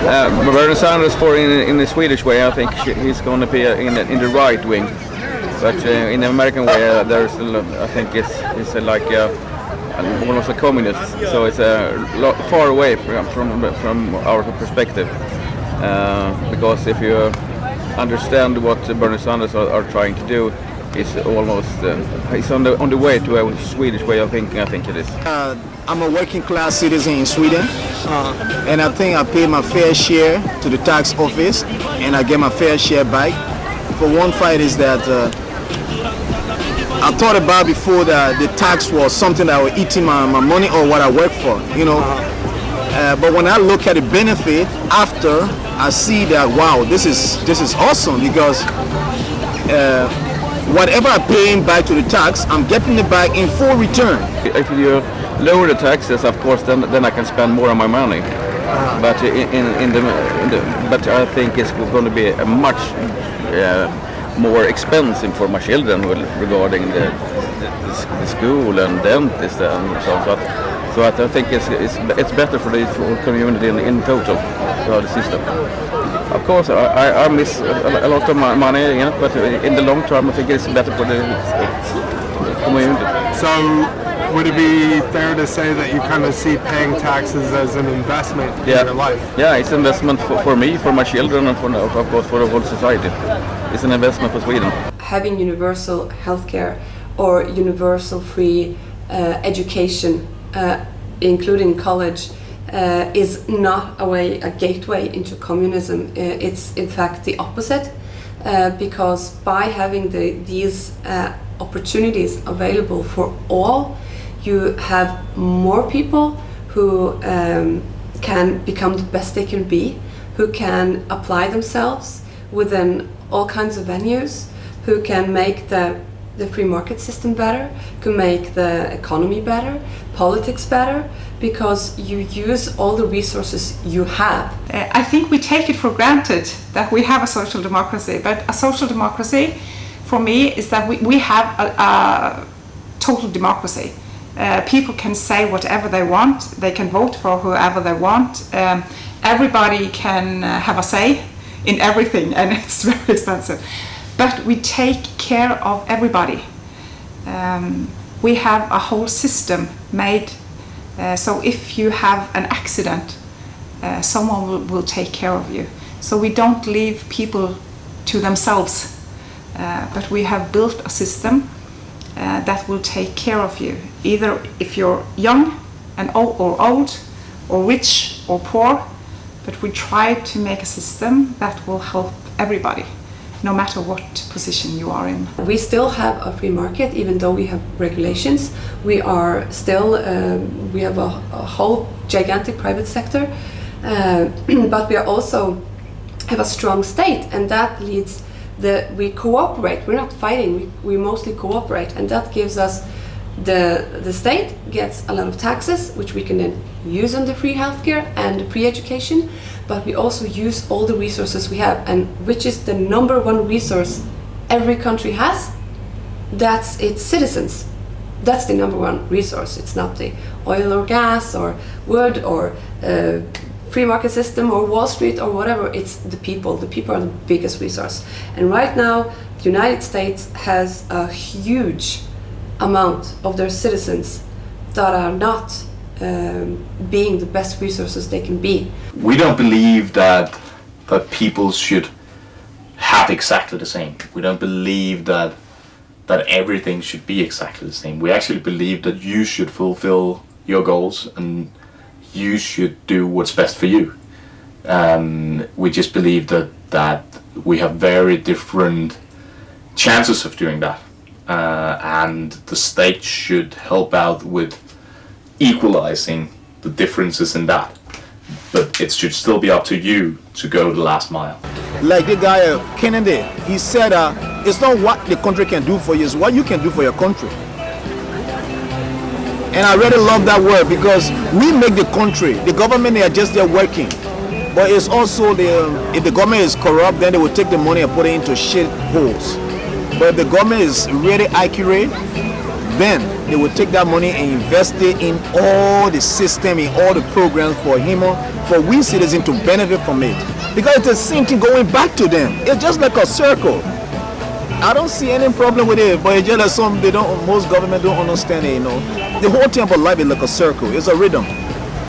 Bernie Sanders, for in the Swedish way, I think he's going to be in the right wing, but in the American way, there's I think it's like almost a communist. So it's far away from our perspective, because if you understand what Bernie Sanders are trying to do, it's almost it's on the way to a Swedish way of thinking. I think it is. I'm a working class citizen in Sweden, and I think I pay my fair share to the tax office, and I get my fair share back. For one fight is that I thought about before that the tax was something that was eating my money or what I work for, you know. But when I look at the benefit after, I see that wow, this is awesome, because whatever I'm paying back to the tax, I'm getting it back in full return. If you lower the taxes, of course, then I can spend more of my money. But but I think it's going to be a much more expensive for my children regarding the school and dentist and so on. So I think it's better for the community in total to have the system. Of course, I miss a lot of money, you know, but in the long term, I think it's better for the community. So, would it be fair to say that you kind of see paying taxes as an investment in your life? Yeah, it's an investment for me, for my children, and of course for the whole society. It's an investment for Sweden. Having universal healthcare or universal free education, including college, is not a gateway into communism. It's in fact the opposite, because by having these opportunities available for all, you have more people who can become the best they can be, who can apply themselves within all kinds of venues, who can make the free market system better, can make the economy better, politics better, because you use all the resources you have. I think we take it for granted that we have a social democracy, but a social democracy for me is that we have a total democracy. People can say whatever they want, they can vote for whoever they want, everybody can have a say in everything, and it's very expensive. But we take care of everybody. We have a whole system made, so if you have an accident, someone will take care of you. So we don't leave people to themselves, but we have built a system that will take care of you, either if you're young and old, or rich or poor, but we try to make a system that will help everybody, no matter what position you are in. We still have a free market, even though we have regulations. We are still, we have a whole gigantic private sector, but we are also have a strong state, and that leads we cooperate. We're not fighting, we mostly cooperate, and that gives us the state gets a lot of taxes, which we can then use on the free healthcare and the free education, but we also use all the resources we have, and which is the number one resource every country has. That's its citizens. That's the number one resource. It's not the oil or gas or wood or free market system or Wall Street or whatever. It's the people. The people are the biggest resource. And right now, the United States has a huge amount of their citizens that are not being the best resources they can be. We don't believe that people should have exactly the same. We don't believe that everything should be exactly the same. We actually believe that you should fulfill your goals and you should do what's best for you. We just believe that we have very different chances of doing that, and the state should help out with equalizing the differences in that, but it should still be up to you to go the last mile. Like the guy Kennedy, he said it's not what the country can do for you, it's what you can do for your country. And I really love that word, because we make the country, the government, they are just there working, but it's also if the government is corrupt, then they will take the money and put it into shit holes. But if the government is really accurate, then they will take that money and invest it in all the system, in all the programs for him, for we citizens to benefit from it. Because it's the same thing going back to them. It's just like a circle. I don't see any problem with it, but it's just like most government don't understand it, The whole thing about life is like a circle. It's a rhythm.